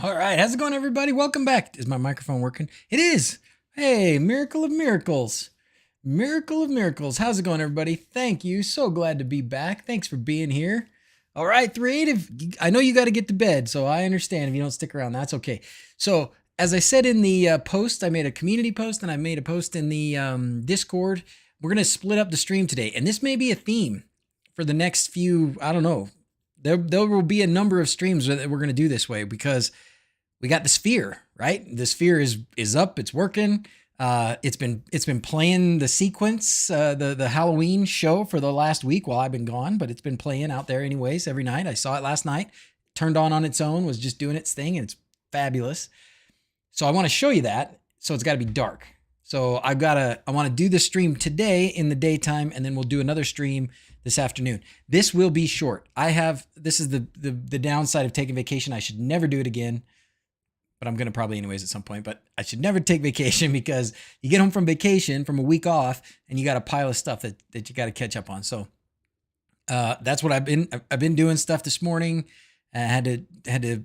All right, how's it going, everybody? Welcome back. Is my microphone working? It is. Hey, miracle of miracles. Miracle of miracles. How's it going, everybody? Thank you. So glad to be back. Thanks for being here. All right, Creative. I know you got to get to bed, so I understand if you don't stick around. That's okay. So, as I said in the post, I made a community post and I made a post in the Discord. We're going to split up the stream today, and this may be a theme for the next few, I don't know. There will be a number of streams that we're going to do this way because we got the sphere, right? The sphere is up, it's working. It's been playing the sequence, the Halloween show for the last week while I've been gone, but it's been playing out there anyways every night. I saw it last night, turned on its own, was just doing its thing, and it's fabulous. So I want to show you that. So it's got to be dark. So I want to do the stream today in the daytime, and then we'll do another stream this afternoon. This will be short. This is the downside of taking vacation. I should never do it again, but I'm going to probably anyways at some point, but I should never take vacation because you get home from vacation from a week off and you got a pile of stuff that you got to catch up on. So, that's what I've been doing stuff this morning. I had to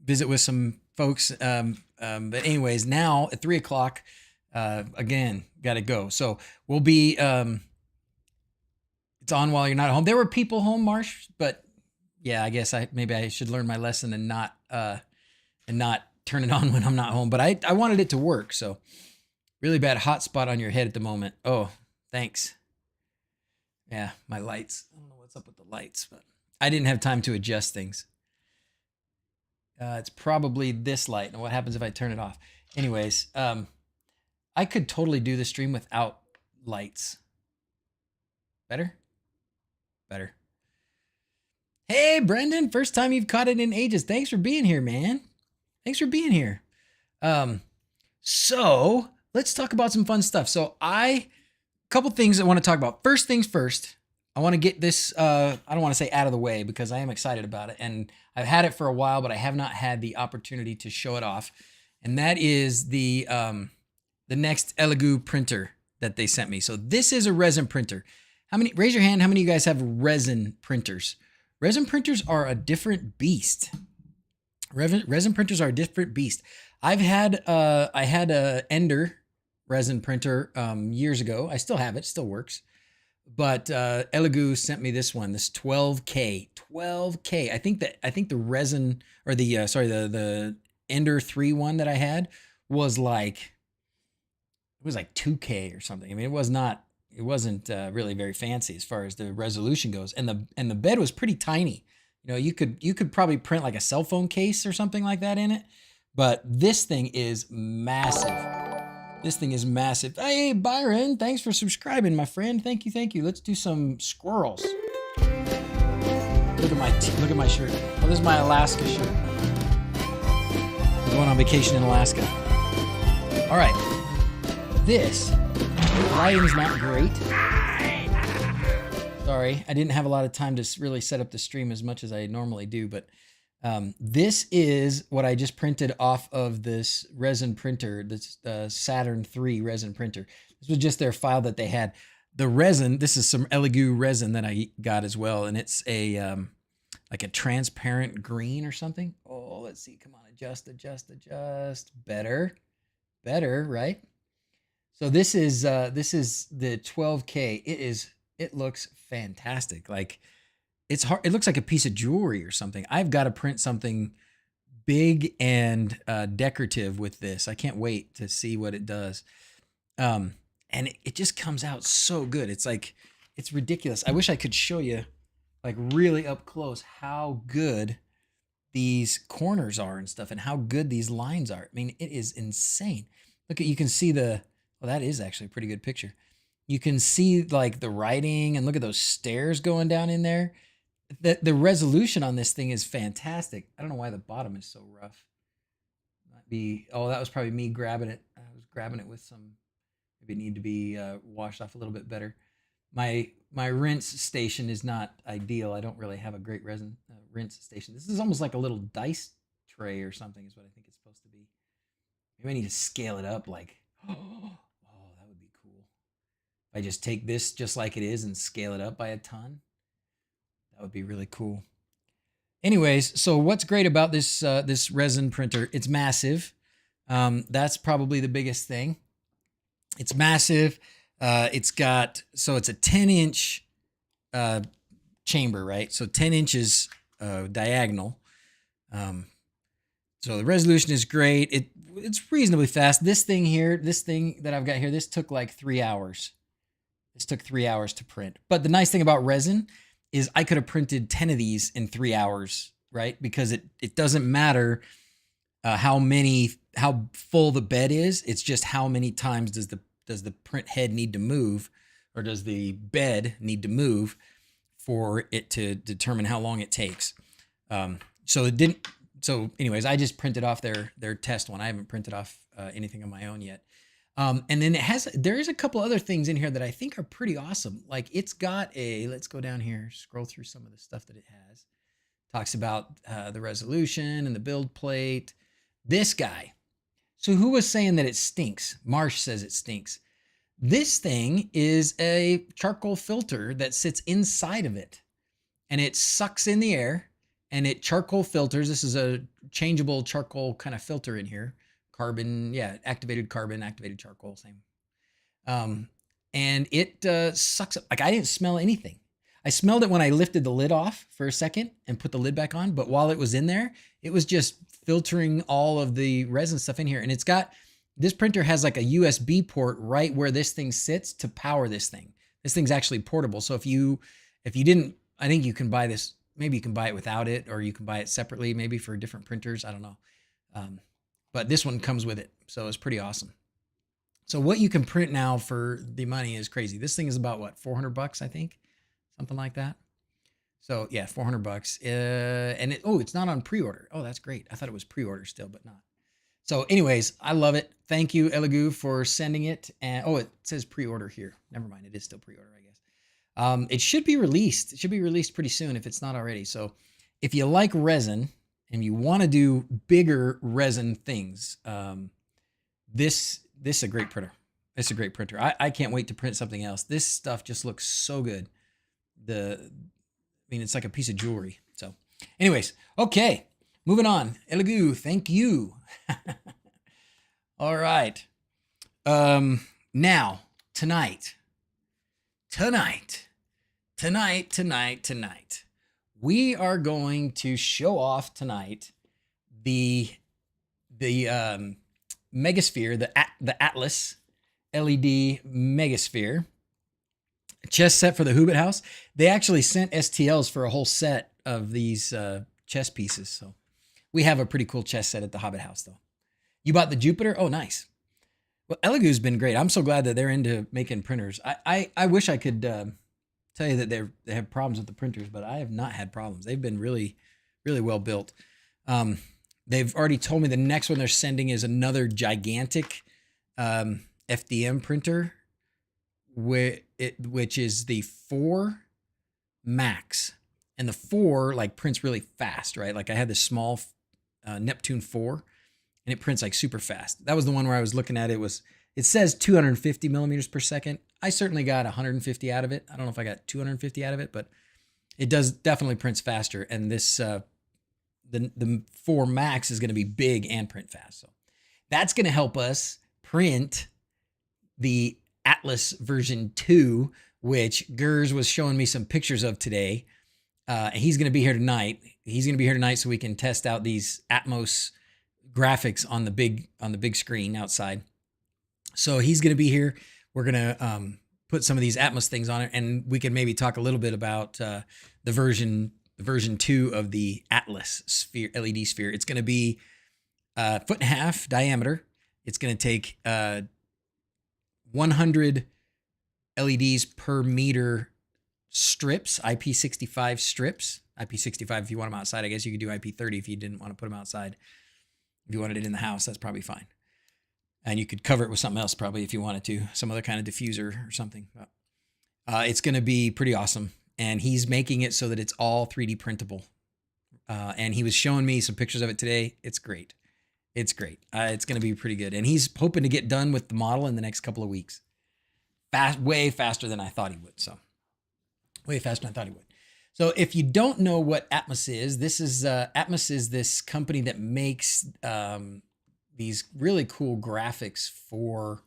visit with some folks. But anyways, now at 3:00, again, got to go. So we'll be, it's on while you're not home. There were people home, Marsh, but yeah, I guess maybe I should learn my lesson and not turn it on when I'm not home. But I wanted it to work. So really bad hot spot on your head at the moment. Oh, thanks. Yeah, my lights. I don't know what's up with the lights, but I didn't have time to adjust things. It's probably this light. And what happens if I turn it off? Anyways, I could totally do the stream without lights. Better? Better. Hey, Brendan, first time you've caught it in ages. Thanks for being here, man. Thanks for being here. So let's talk about some fun stuff. So couple things I want to talk about. First things first, I want to get this, I don't want to say out of the way because I am excited about it. And I've had it for a while, but I have not had the opportunity to show it off. And that is the next elegoo printer that they sent me. So this is a resin printer. Raise your hand, how many of you guys have resin printers? Resin printers are a different beast. Resin printers are a different beast. I had a Ender resin printer years ago. I still have it, still works. But elegoo sent me this one, this 12K. 12K. I think the resin or the Ender 3 one that I had was like 2K or something. I mean, it wasn't really very fancy as far as the resolution goes, and the bed was pretty tiny. You know, you could probably print like a cell phone case or something like that in it, but this thing is massive. This thing is massive. Hey, Byron, thanks for subscribing, my friend. Thank you. Let's do some squirrels. Look at my shirt. Oh, this is my Alaska shirt. I'm going on vacation in Alaska. All right, the lighting's not great. Sorry, I didn't have a lot of time to really set up the stream as much as I normally do, but this is what I just printed off of this resin printer, this Saturn 3 resin printer. This was just their file that they had. The resin, this is some elegoo resin that I got as well, and it's a like a transparent green or something. Oh, let's see. Come on, adjust. Better, right? So this is the 12K. It looks fantastic. Like it's hard. It looks like a piece of jewelry or something. I've got to print something big and decorative with this. I can't wait to see what it does. And it just comes out so good. It's ridiculous. I wish I could show you like really up close how good these corners are and stuff and how good these lines are. I mean, it is insane. You can see well, that is actually a pretty good picture. You can see like the writing and look at those stairs going down in there. The resolution on this thing is fantastic. I don't know why the bottom is so rough. That was probably me grabbing it. I was grabbing it with some, maybe it need to be washed off a little bit better. My rinse station is not ideal. I don't really have a great resin rinse station. This is almost like a little dice tray or something is what I think it's supposed to be. Maybe I need to scale it up like, oh, that would be cool. If I just take this just like it is and scale it up by a ton, that would be really cool. Anyways, so what's great about this resin printer? It's massive. That's probably the biggest thing. It's massive. It's a 10-inch chamber, right? So 10 inches diagonal. So the resolution is great. It's reasonably fast. This thing that I've got here, this took like 3 hours. This took 3 hours to print. But the nice thing about resin is I could have printed 10 of these in 3 hours, right? Because it doesn't matter how full the bed is. It's just how many times does the print head need to move, or does the bed need to move for it to determine how long it takes. So anyways, I just printed off their test one. I haven't printed off anything on my own yet. And then there is a couple other things in here that I think are pretty awesome. Like it's got let's go down here, scroll through some of the stuff that it has. Talks about the resolution and the build plate. This guy. So who was saying that it stinks? Marsh says it stinks. This thing is a charcoal filter that sits inside of it, and it sucks in the air and it charcoal filters. This is a changeable charcoal kind of filter in here. Carbon, yeah, activated carbon, activated charcoal, same. And it sucks up. Like I didn't smell anything. I smelled it when I lifted the lid off for a second and put the lid back on. But while it was in there, it was just filtering all of the resin stuff in here. And this printer has like a USB port right where this thing sits to power this thing. This thing's actually portable. So if you didn't, I think you can buy this, maybe you can buy it without it, or you can buy it separately, maybe for different printers. I don't know. But this one comes with it. So it's pretty awesome. So what you can print now for the money is crazy. This thing is about what, $400, I think, something like that. So yeah, $400. And it's not on pre-order. Oh, that's great. I thought it was pre-order still, but not. So anyways, I love it. Thank you, elegoo, for sending it. And it says pre-order here. Never mind. It is still pre-order, I guess. It should be released. It should be released pretty soon if it's not already. So if you like resin and you want to do bigger resin things, this is a great printer. It's a great printer. I can't wait to print something else. This stuff just looks so good. It's like a piece of jewelry. So anyways, okay, moving on. Elegoo, thank you. All right. Now, tonight, we are going to show off tonight the Megasphere, the Atlas LED Megasphere chess set for the Hobbit house. They actually sent STLs for a whole set of these chess pieces. So we have a pretty cool chess set at the Hobbit house, though. You bought the Jupiter? Oh, nice. Well, elegoo's been great. I'm so glad that they're into making printers. I wish I could tell you that they have problems with the printers, but I have not had problems. They've been really, really well built. They've already told me the next one they're sending is another gigantic FDM printer, which is the 4 Max. And the 4 like prints really fast, right? Like I had this small Neptune 4, and it prints like super fast. That was the one where I was looking at. It says 250 millimeters per second. I certainly got 150 out of it. I don't know if I got 250 out of it, but it does definitely prints faster. And this the 4 Max is going to be big and print fast. So that's going to help us print the Atlas version 2, which Gers was showing me some pictures of today. He's going to be here tonight. So we can test out these Atmos graphics on the big screen outside. So he's going to be here. We're going to put some of these Atmos things on it, and we can maybe talk a little bit about the version 2 of the Atlas sphere, LED sphere. It's going to be 1.5 foot diameter. It's going to take 100 LEDs per meter strips, IP65 strips. IP65 if you want them outside. I guess you could do IP30 if you didn't want to put them outside. If you wanted it in the house, that's probably fine. And you could cover it with something else probably if you wanted to, some other kind of diffuser or something. It's going to be pretty awesome. And he's making it so that it's all 3D printable. And he was showing me some pictures of it today. It's great. It's great. It's going to be pretty good. And he's hoping to get done with the model in the next couple of weeks. Way faster than I thought he would. So way faster than I thought he would. So if you don't know what Atmos is, Atmos is this company that makes these really cool graphics for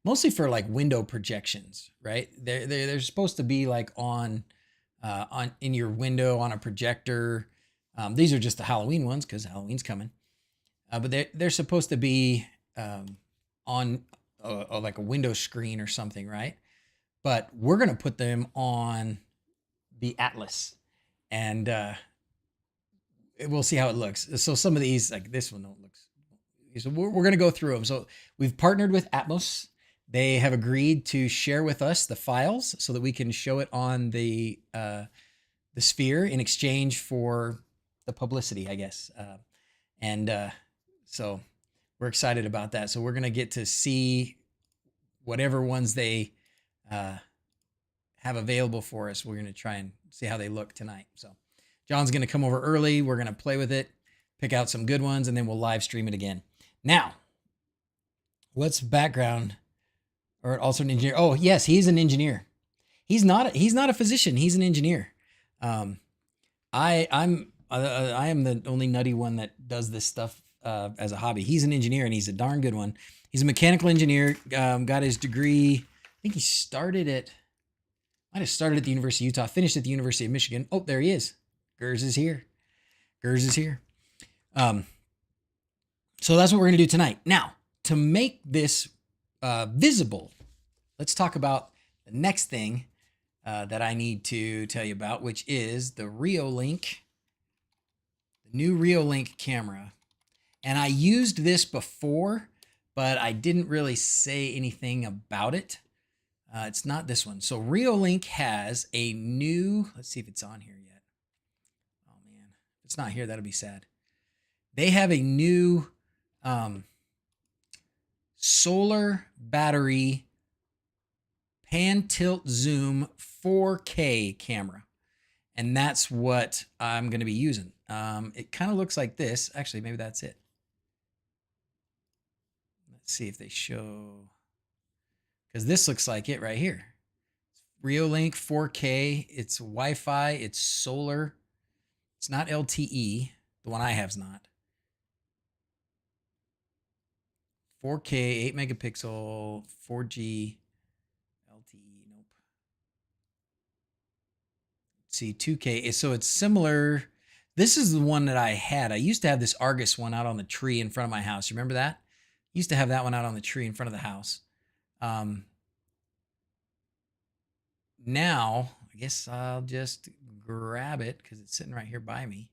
mostly for like window projections, right? They're supposed to be like on in your window on a projector. These are just the Halloween ones because Halloween's coming. But they're supposed to be on like a window screen or something, right? But we're gonna put them on the Atlas, and we'll see how it looks. So some of these, like this one, don't look. So we're gonna go through them. So we've partnered with Atmos. They have agreed to share with us the files so that we can show it on the Sphere in exchange for the publicity, I guess. So we're excited about that. So we're gonna get to see whatever ones they have available for us. We're gonna try and see how they look tonight. So John's gonna come over early. We're gonna play with it, pick out some good ones, and then we'll live stream it again. Now, what's background? Or also an engineer? Oh, yes, he's an engineer. He's not a physician. He's an engineer. I am the only nutty one that does this stuff as a hobby. He's an engineer, and he's a darn good one. He's a mechanical engineer. Got his degree. I think he might have started at the University of Utah, finished at the University of Michigan. Oh, there he is. DrZzs is here. DrZzs is here. So that's what we're going to do tonight. Now, to make this visible, let's talk about the next thing that I need to tell you about, which is the Reolink, the new Reolink camera. And I used this before, but I didn't really say anything about it. It's not this one. So Reolink has a new, let's see if it's on here yet. Oh man, if it's not here, that'll be sad. They have a new solar battery pan tilt zoom 4K camera. And that's what I'm going to be using. It kind of looks like this. Actually, maybe that's it. Let's see if they show, because this looks like it right here. Reolink 4K. It's Wi-Fi. It's solar. It's not LTE. The one I have is not. 4K, 8 megapixel, 4G, LTE. Nope. See, 2K. So it's similar. This is the one that I had. I used to have this Argus one out on the tree in front of my house. You remember that? Used to have that one out on the tree in front of the house. Now, I guess I'll just grab it because it's sitting right here by me.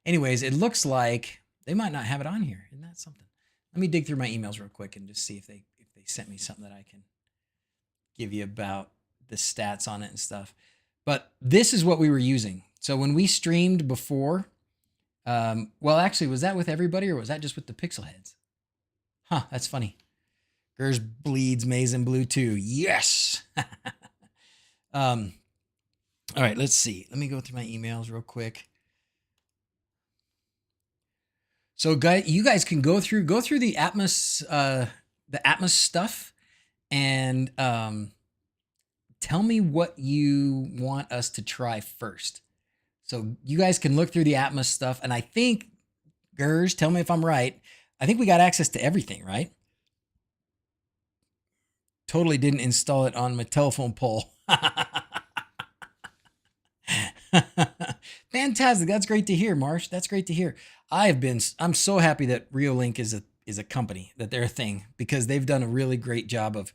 Anyways, it looks like they might not have it on here. Isn't that something? Let me dig through my emails real quick and just see if they sent me something that I can give you about the stats on it and stuff. But this is what we were using. So when we streamed before, well, actually, was that with everybody or was that just with the pixel heads? Huh, that's funny. Gers bleeds maize and blue too. Yes. All right, let's see. Let me go through my emails real quick. So, guys, you guys can go through the Atmos stuff, and tell me what you want us to try first. So you guys can look through the Atmos stuff, and I think, Gers, tell me if I'm right. I think we got access to everything, right? Totally didn't install it on my telephone pole. Fantastic. That's great to hear, Marsh. That's great to hear. I'm so happy that Reolink is a company, that they're a thing, because they've done a really great job of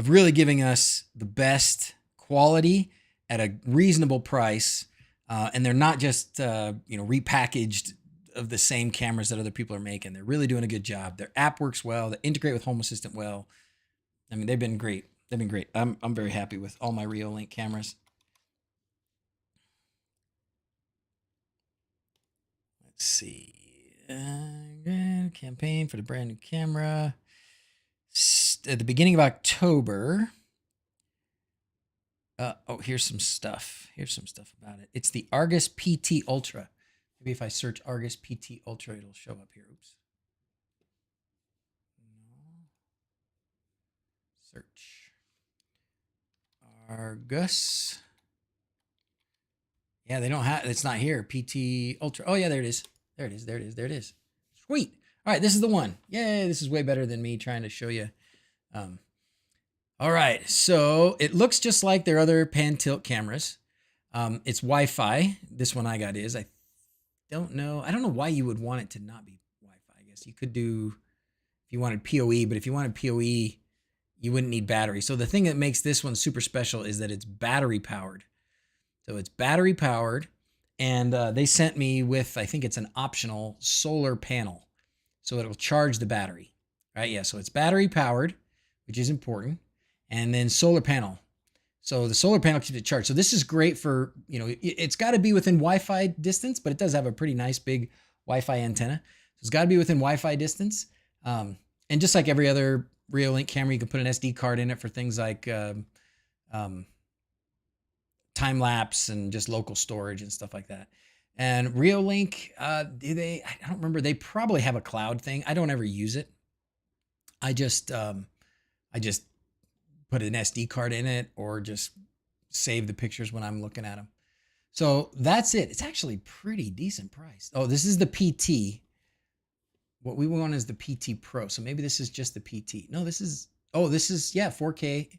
really giving us the best quality at a reasonable price. And they're not just, repackaged of the same cameras that other people are making. They're really doing a good job. Their app works well. They integrate with Home Assistant well. I mean, they've been great. I'm very happy with all my Reolink cameras. Let's see. Campaign for the brand new camera. At the beginning of October. Here's some stuff. Here's some stuff about it. It's the Argus PT Ultra. Maybe if I search Argus PT Ultra, it'll show up here. Oops. No. Search. Argus Yeah, they don't have, it's not here. PT Ultra. Oh yeah, there it is. There it is. There it is. There it is. Sweet. All right, this is the one. Yay, this is way better than me trying to show you. All right, so it looks just like their other pan tilt cameras. It's Wi-Fi. This one I got is. I don't know why you would want it to not be Wi-Fi. I guess you could do, if you wanted PoE, but if you wanted PoE, you wouldn't need battery. So the thing that makes this one super special is that it's battery powered. So it's battery powered, and they sent me with, I think it's an optional solar panel. So it'll charge the battery, right? Yeah, so it's battery powered, which is important. And then solar panel. So the solar panel keeps it charged. So this is great for, you know, it's got to be within Wi-Fi distance, but it does have a pretty nice big Wi-Fi antenna. So it's got to be within Wi-Fi distance. And just like every other Reolink camera, you can put an SD card in it for things like time lapse and just local storage and stuff like that. And Reolink, I don't remember. They probably have a cloud thing. I don't ever use it. I just put an SD card in it or just save the pictures when I'm looking at them. So that's it. It's actually pretty decent price. Oh, this is the PT. What we want is the PT Pro. So maybe this is just the PT. No, this is, oh, this is, yeah, 4K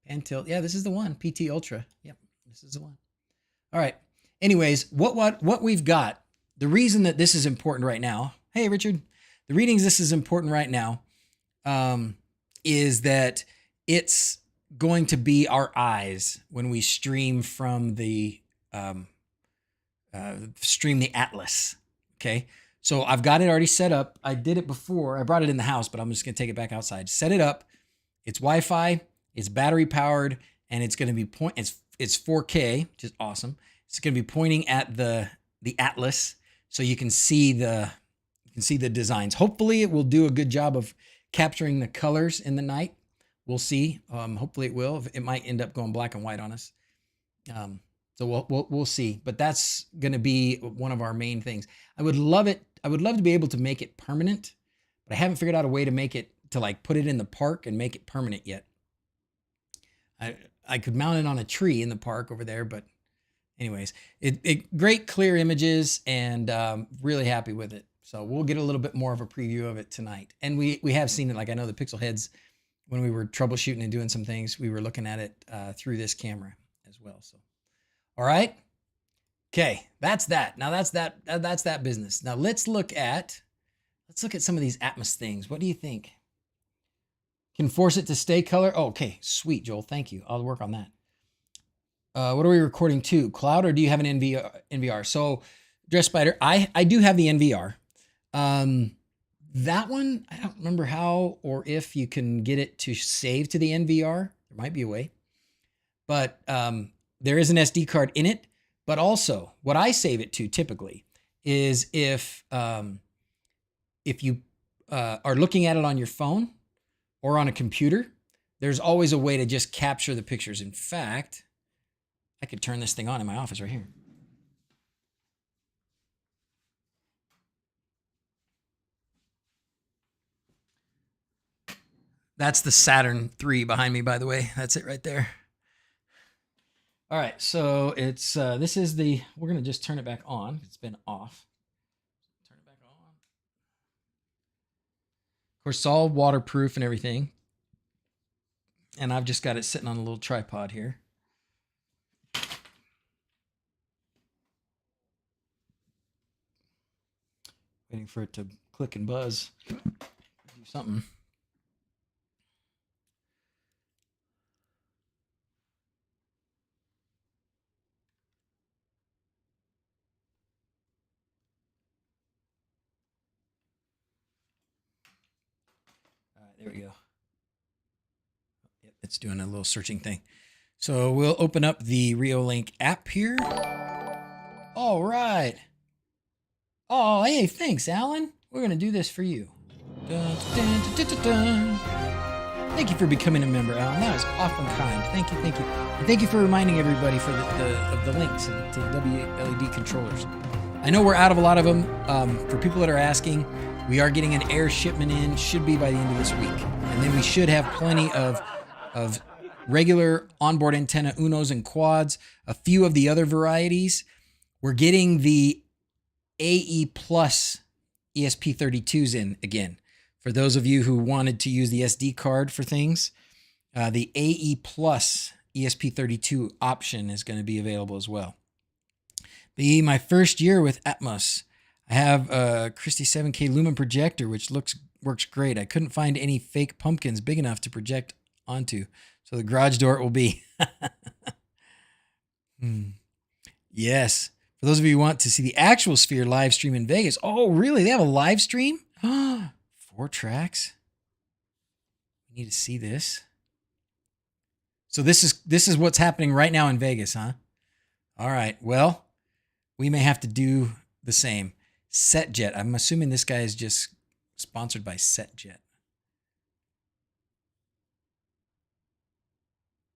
and tilt. Yeah, this is the one, PT Ultra. Yep, this is the one. All right. Anyways, what we've got, the reason that this is important right now, hey, Richard, the reasons this is important right now is that it's going to be our eyes when we stream from the Atlas. Okay. So I've got it already set up. I did it before. I brought it in the house, but I'm just going to take it back outside. Set it up. It's Wi-Fi. It's battery powered, and it's going to be it's 4K, which is awesome. It's going to be pointing at the Atlas, so you can see the designs. Hopefully, it will do a good job of capturing the colors in the night. We'll see. Hopefully it will. It might end up going black and white on us. So we'll see. But that's going to be one of our main things. I would love it. I would love to be able to make it permanent, but I haven't figured out a way to make it, to like put it in the park and make it permanent yet. I could mount it on a tree in the park over there, but anyways, great clear images, and really happy with it. So we'll get a little bit more of a preview of it tonight. And we have seen it. Like, I know the Pixel Heads, when we were troubleshooting and doing some things, we were looking at it through this camera as well. So, all right. Okay, that's that. Now that's that business. Now let's look at some of these Atmos things. What do you think? Can force it to stay color. Oh, okay, sweet, Joel. Thank you. I'll work on that. What are we recording to? Cloud, or do you have an NVR? So, Dress Spider, I do have the NVR. That one, I don't remember how or if you can get it to save to the NVR. There might be a way, but there is an SD card in it. But also, what I save it to typically is if you are looking at it on your phone or on a computer, there's always a way to just capture the pictures. In fact, I could turn this thing on in my office right here. That's the Saturn 3 behind me, by the way. That's it right there. All right, so it's this is the, we're gonna just turn it back on. It's been off. Turn it back on. Of course, it's all waterproof and everything. And I've just got it sitting on a little tripod here. Waiting for it to click and buzz. Do something. There we go. Yep, it's doing a little searching thing. So we'll open up the Reolink app here. All right. Oh, hey, thanks, Alan. We're going to do this for you. Dun, dun, dun, dun, dun, dun. Thank you for becoming a member, Alan. That was awfully kind. Thank you, thank you. And thank you for reminding everybody for the links to wLED controllers. I know we're out of a lot of them. For people that are asking, we are getting an air shipment in, should be by the end of this week. And then we should have plenty of regular onboard antenna Unos and quads, a few of the other varieties. We're getting the AE Plus ESP32s in again. For those of you who wanted to use the SD card for things, the AE Plus ESP32 option is going to be available as well. My first year with Atmos. I have a Christie 7K Lumen projector, which works great. I couldn't find any fake pumpkins big enough to project onto, so the garage door will be. Yes. For those of you who want to see the actual Sphere live stream in Vegas. Oh, really? They have a live stream? 4 tracks. We need to see this. So this is what's happening right now in Vegas, huh? All right. Well, we may have to do the same. SetJet. I'm assuming this guy is just sponsored by SetJet.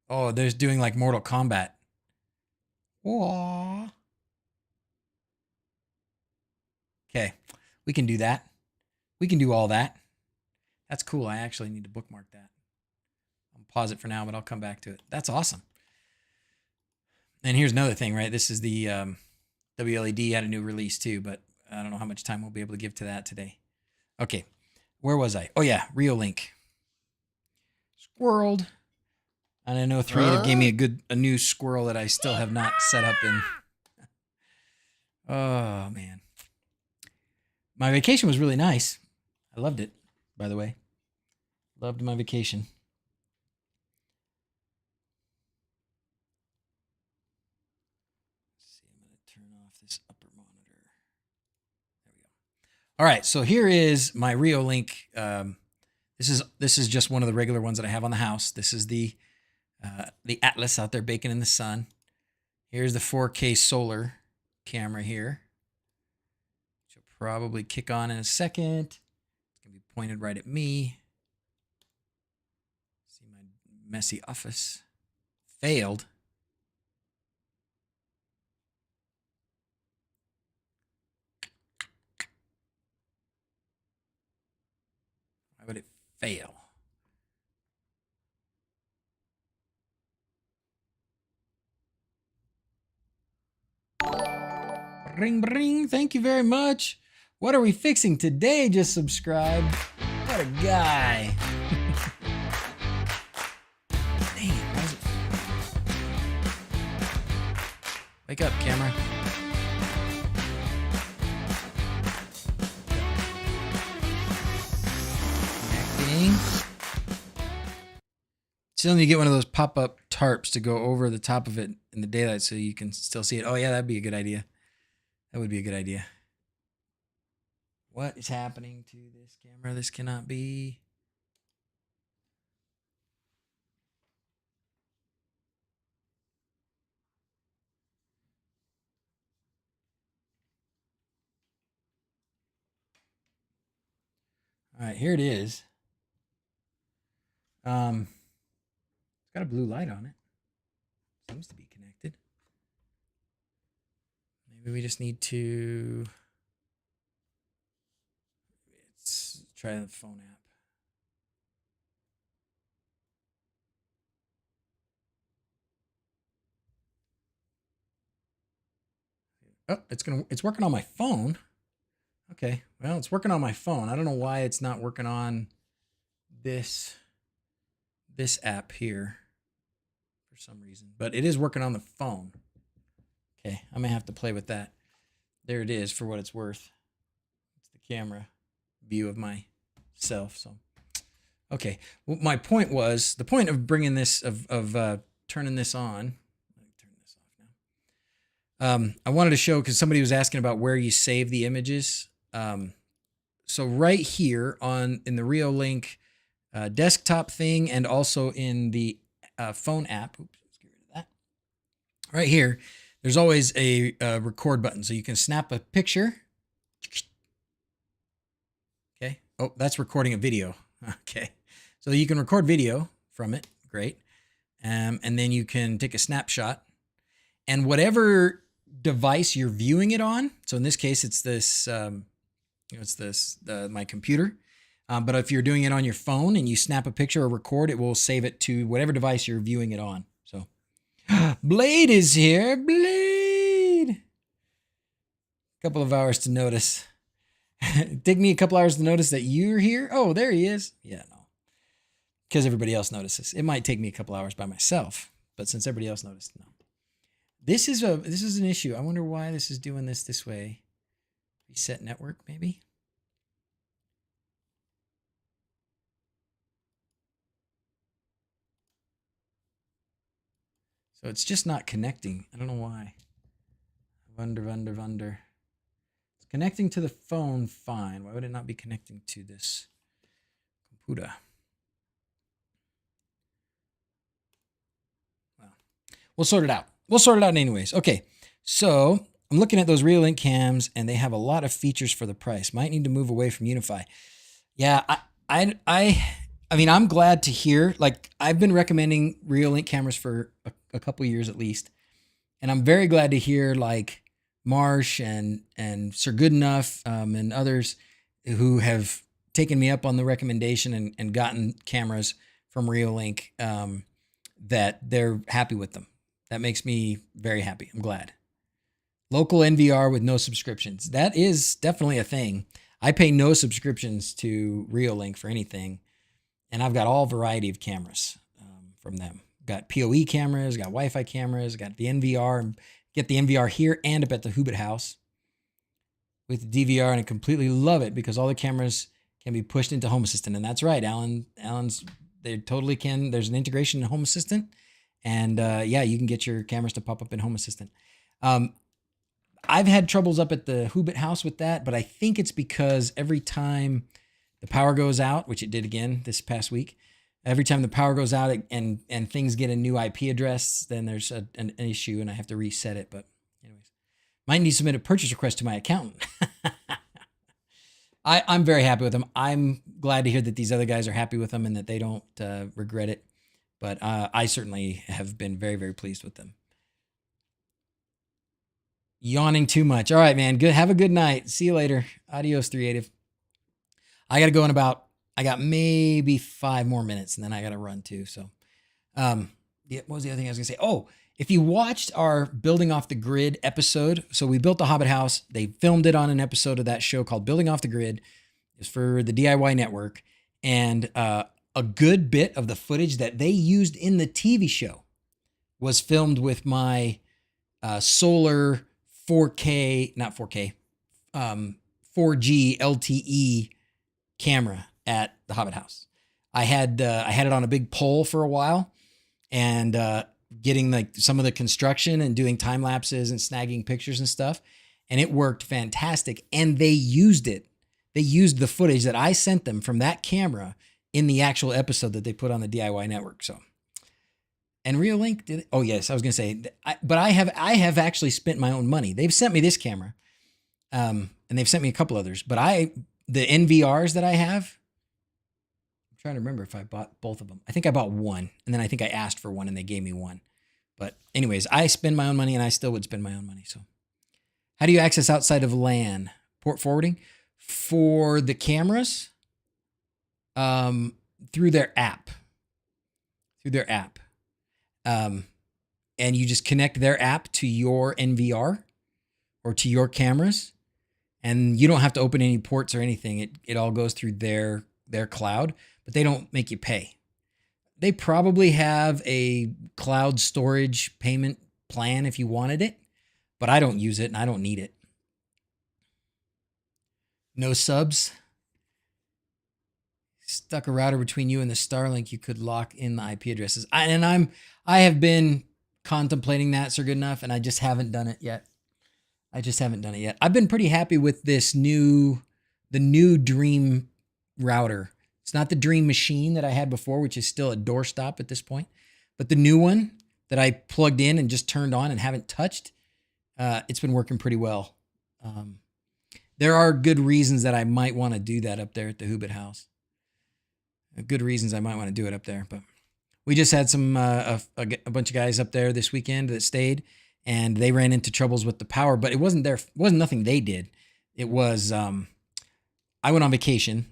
Oh, they're doing like Mortal Kombat. Aww. Okay, we can do that. We can do all that. That's cool. I actually need to bookmark that. I'll pause it for now, but I'll come back to it. That's awesome. And here's another thing, right? This is the wLED had a new release too, but I don't know how much time we'll be able to give to that today. Okay, where was I? Oh yeah, Reolink. Squirreled. And I know Creative gave me a new squirrel that I still have not set up in. Oh man. My vacation was really nice. I loved it, by the way. Loved my vacation. Let's see, I'm going to turn off this upper monitor. There we go. All right, so here is my Reolink. This is just one of the regular ones that I have on the house. This is the Atlas out there baking in the sun. Here's the 4K solar camera here. Which will probably kick on in a second. It's going to be pointed right at me. See my messy office. Failed. Why would it fail? Ring, ring. Thank you very much. What are we fixing today? Just subscribe. What a guy. Damn, why is it... Wake up, camera. Connecting. Still need to get one of those pop-up tarps to go over the top of it in the daylight so you can still see it. Oh yeah, that'd be a good idea. That would be a good idea. What is happening to this camera? This cannot be. All right, here it is. It's got a blue light on it. Seems to be connected. Maybe we just need to... Let's try the phone app. Oh, it's working on my phone. Okay, well, it's working on my phone. I don't know why it's not working on this app here for some reason, but it is working on the phone. Okay, I may have to play with that. There it is for what it's worth. It's the camera view of myself. So, okay. Well, my point was, the point of bringing this, of turning this on. Let me turn this off now. I wanted to show, because somebody was asking about where you save the images. So right here in the Reolink desktop thing, and also in the phone app. Oops, let's get rid of that. Right here, there's always a record button, so you can snap a picture. Okay. Oh, that's recording a video. Okay. So you can record video from it. Great. And then you can take a snapshot. And whatever device you're viewing it on, so in this case, it's this, my computer. But if you're doing it on your phone and you snap a picture or record, it will save it to whatever device you're viewing it on. So Blade is here. Blade. couple of hours to notice. Take me a couple hours to notice that you're here. Oh, there he is. Yeah, no. Because everybody else notices. It might take me a couple hours by myself, but since everybody else noticed, no. This is an issue. I wonder why this is doing this way. Reset network, maybe. So it's just not connecting. I don't know why. Wonder. It's connecting to the phone fine. Why would it not be connecting to this computer? Well, we'll sort it out. We'll sort it out anyways. Okay, so I'm looking at those Reolink cams, and they have a lot of features for the price. Might need to move away from Unify. Yeah, I mean, I'm glad to hear. Like, I've been recommending Reolink cameras for a couple years at least, and I'm very glad to hear like Marsh and Sir Goodenough and others who have taken me up on the recommendation and gotten cameras from Reolink that they're happy with them. That makes me very happy. I'm glad. Local NVR with no subscriptions. That is definitely a thing. I pay no subscriptions to Reolink for anything, and I've got all variety of cameras from them. Got PoE cameras, got Wi-Fi cameras, got the NVR. Get the NVR here and up at the Hobbit-House with the DVR, and I completely love it because all the cameras can be pushed into Home Assistant. And that's right, Alan's, they totally can. There's an integration in Home Assistant, and yeah, you can get your cameras to pop up in Home Assistant. I've had troubles up at the Hobbit-House with that, but I think it's because every time the power goes out, which it did again this past week, every time the power goes out and things get a new IP address, then there's an issue and I have to reset it. But anyways, might need to submit a purchase request to my accountant. I'm very happy with them. I'm glad to hear that these other guys are happy with them and that they don't regret it. But I certainly have been very, very pleased with them. Yawning too much. All right, man. Good. Have a good night. See you later. Adios, Creative. I got to go in about, I got maybe 5 more minutes and then I got to run too. So, what was the other thing I was going to say? Oh, if you watched our Building Off the Grid episode, so we built the Hobbit House. They filmed it on an episode of that show called Building Off the Grid. It's for the DIY network. And a good bit of the footage that they used in the TV show was filmed with my solar 4K, not 4K, 4G LTE camera at the Hobbit House. I had it on a big pole for a while, and getting like some of the construction and doing time lapses and snagging pictures and stuff, and it worked fantastic. And they used it. They used the footage that I sent them from that camera in the actual episode that they put on the DIY network. So, and Reolink did it. Oh yes, I was gonna say, but I have actually spent my own money. They've sent me this camera, and they've sent me a couple others. But the NVRs that I have, I'm trying to remember if I bought both of them. I think I bought one, and then I think I asked for one, and they gave me one. But anyways, I spend my own money, and I still would spend my own money. So, how do you access outside of LAN? Port forwarding for the cameras, through their app. And you just connect their app to your NVR or to your cameras, and you don't have to open any ports or anything. It all goes through their cloud, but they don't make you pay. They probably have a cloud storage payment plan if you wanted it, but I don't use it and I don't need it. No subs. Stuck a router between you and the Starlink, you could lock in the IP addresses. I have been contemplating that, Sir Goodenough, and I just haven't done it yet. I've been pretty happy with the new Dream router. It's not the Dream Machine that I had before, which is still a doorstop at this point, but the new one that I plugged in and just turned on and haven't touched, it's been working pretty well. There are good reasons that I might want to do that up there at the Hobbit-House. Good reasons I might want to do it up there, but we just had a bunch of guys up there this weekend that stayed, and they ran into troubles with the power, but it wasn't nothing they did. It was, I went on vacation.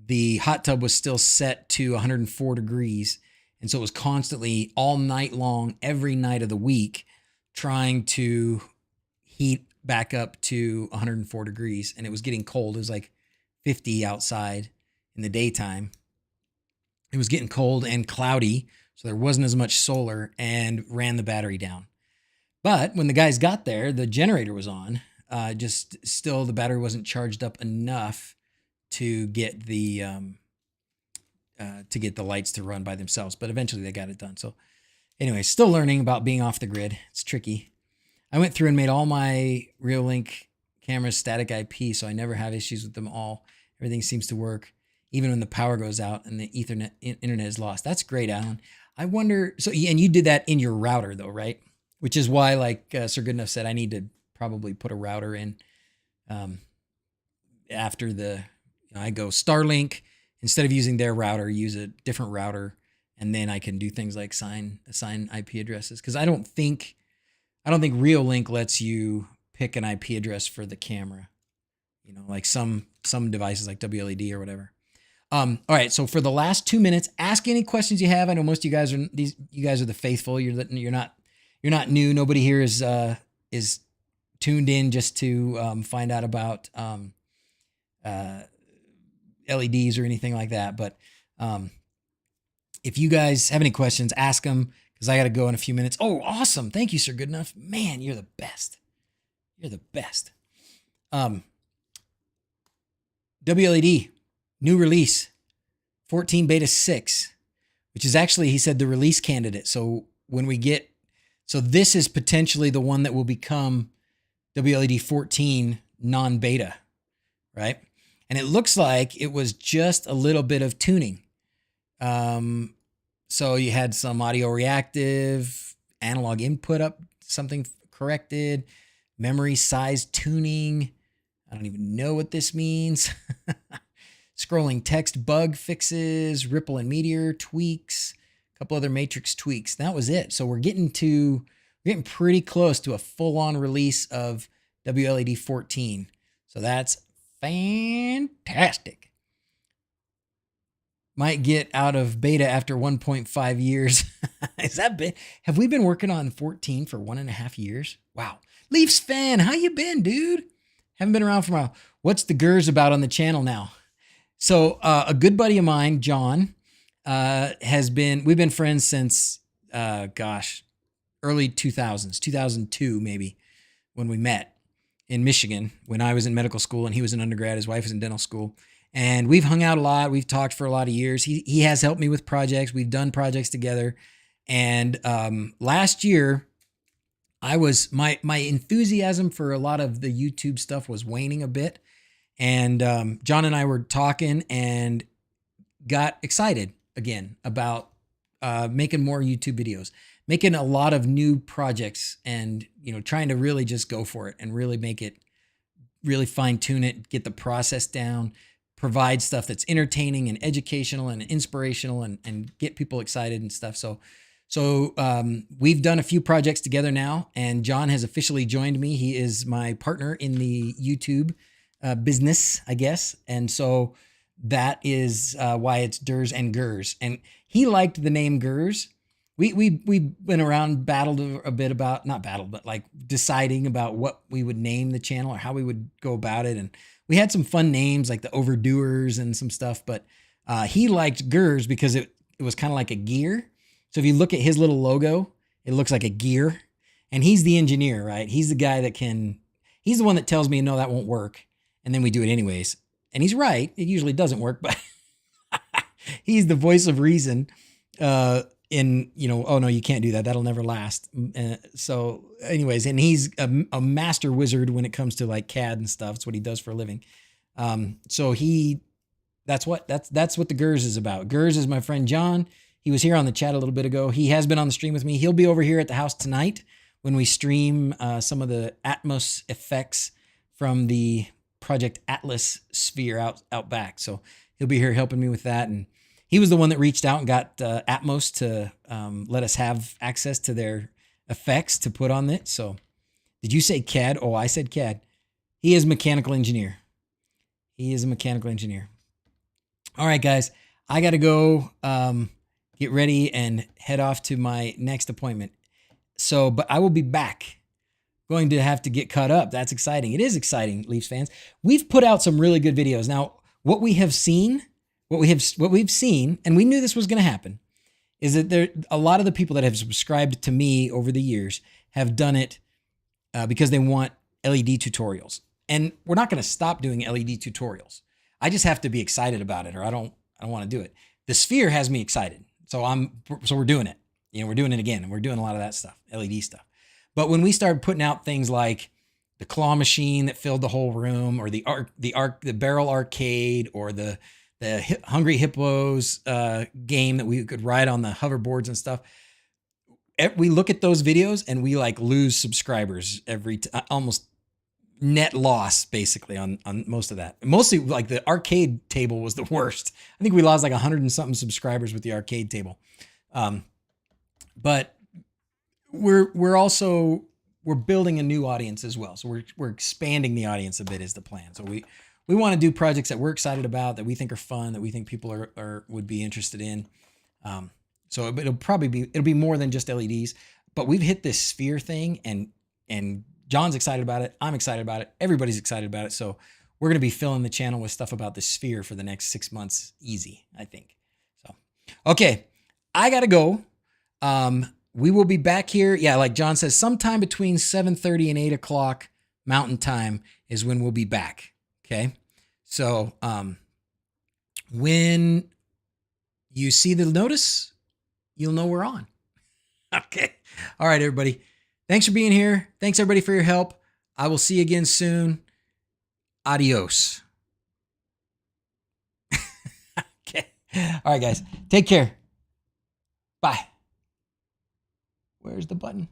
The hot tub was still set to 104 degrees. And so it was constantly all night long, every night of the week, trying to heat back up to 104 degrees, and it was getting cold. It was like 50 outside in the daytime. It was getting cold and cloudy, so there wasn't as much solar, and ran the battery down. But when the guys got there, the generator was on. Just still the battery wasn't charged up enough to get the lights to run by themselves. But eventually they got it done. So anyway, still learning about being off the grid. It's tricky. I went through and made all my Reolink cameras static IP, so I never have issues with them all. Everything seems to work, even when the power goes out and the Ethernet internet is lost. That's great, Alan. I wonder, so, and you did that in your router though, right? Which is why, like Sir Goodenough said, I need to probably put a router in after I go Starlink. Instead of using their router, use a different router, and then I can do things like assign IP addresses. Because I don't think Reolink lets you pick an IP address for the camera. You know, like some devices like wLED or whatever. All right, so for the last 2 minutes, ask any questions you have. I know most of you guys are the faithful. You're not new. Nobody here is tuned in just to find out about LEDs or anything like that. But if you guys have any questions, ask them, because I got to go in a few minutes. Oh, awesome. Thank you, Sir Goodenough. Man, you're the best. You're the best. wLED, new release, 14 beta 6, which is actually, he said, the release candidate. So this is potentially the one that will become wLED 14 non-beta, right? And it looks like it was just a little bit of tuning. So you had some audio reactive, analog input up, something corrected, memory size tuning. I don't even know what this means. Scrolling text bug fixes, ripple and meteor tweaks, a couple other matrix tweaks. That was it. So we're getting pretty close to a full-on release of wLED 14. So that's fantastic. Might get out of beta after 1.5 years. Have we been working on 14 for 1.5 years? Wow. Leafs fan, how you been, dude? Haven't been around for a while. What's the DrZzs about on the channel now? So a good buddy of mine, John, we've been friends since, early 2000s, 2002 maybe, when we met in Michigan, when I was in medical school and he was in undergrad. His wife was in dental school. And we've hung out a lot. We've talked for a lot of years. He has helped me with projects. We've done projects together. And last year, my enthusiasm for a lot of the YouTube stuff was waning a bit. And John and I were talking and got excited again about making more YouTube videos, making a lot of new projects, and trying to really just go for it and really fine tune it, get the process down, provide stuff that's entertaining and educational and inspirational, and get people excited and stuff. So we've done a few projects together now, and John has officially joined me. He is my partner in the YouTube business, I guess. And so that is why it's DrZzs and GrZzs. And he liked the name GrZzs. We went around, battled a bit about, not battled, but like deciding about what we would name the channel or how we would go about it. And we had some fun names like the Overdoers and some stuff, but he liked GrZzs because it was kind of like a gear. So if you look at his little logo, it looks like a gear, and he's the engineer, right? He's the guy he's the one that tells me, no, that won't work. And then we do it anyways. And he's right. It usually doesn't work, but he's the voice of reason oh no, you can't do that. That'll never last. So anyways, and he's a master wizard when it comes to like CAD and stuff. It's what he does for a living. So that's what the GrZzs is about. GrZzs is my friend John. He was here on the chat a little bit ago. He has been on the stream with me. He'll be over here at the house tonight when we stream some of the Atmos FX from the Project Atlas sphere out back. So he'll be here helping me with that. And he was the one that reached out and got Atmos to let us have access to their effects to put on it. So did you say CAD? Oh, I said CAD. He is a mechanical engineer. He is a mechanical engineer. All right, guys, I got to go get ready and head off to my next appointment. So, but I will be back going to have to get cut up. That's exciting. It is exciting, Leafs fans. We've put out some really good videos. Now, what we've seen, and we knew this was going to happen, is that a lot of the people that have subscribed to me over the years have done it because they want LED tutorials. And we're not going to stop doing LED tutorials. I just have to be excited about it, or I don't want to do it. The sphere has me excited. So we're doing it. You know, we're doing it again, and we're doing a lot of that stuff, LED stuff. But when we started putting out things like the claw machine that filled the whole room, or the barrel arcade, or the Hungry Hippos game that we could ride on the hoverboards and stuff, we look at those videos and we like lose subscribers almost net loss basically on most of that. Mostly like the arcade table was the worst. I think we lost like 100 and something subscribers with the arcade table. But we're building a new audience as well. So we're expanding the audience a bit is the plan. So we want to do projects that we're excited about, that we think are fun, that we think people would be interested in. So it'll be more than just LEDs, but we've hit this sphere thing, and John's excited about it. I'm excited about it. Everybody's excited about it. So we're going to be filling the channel with stuff about the sphere for the next 6 months. Easy, I think. So, okay, I got to go. We will be back here. Yeah, like John says, sometime between 7:30 and 8 o'clock Mountain Time is when we'll be back. Okay. So, when you see the notice, you'll know we're on. Okay. All right, everybody. Thanks for being here. Thanks, everybody, for your help. I will see you again soon. Adios. Okay. All right, guys. Take care. Bye. Where's the button?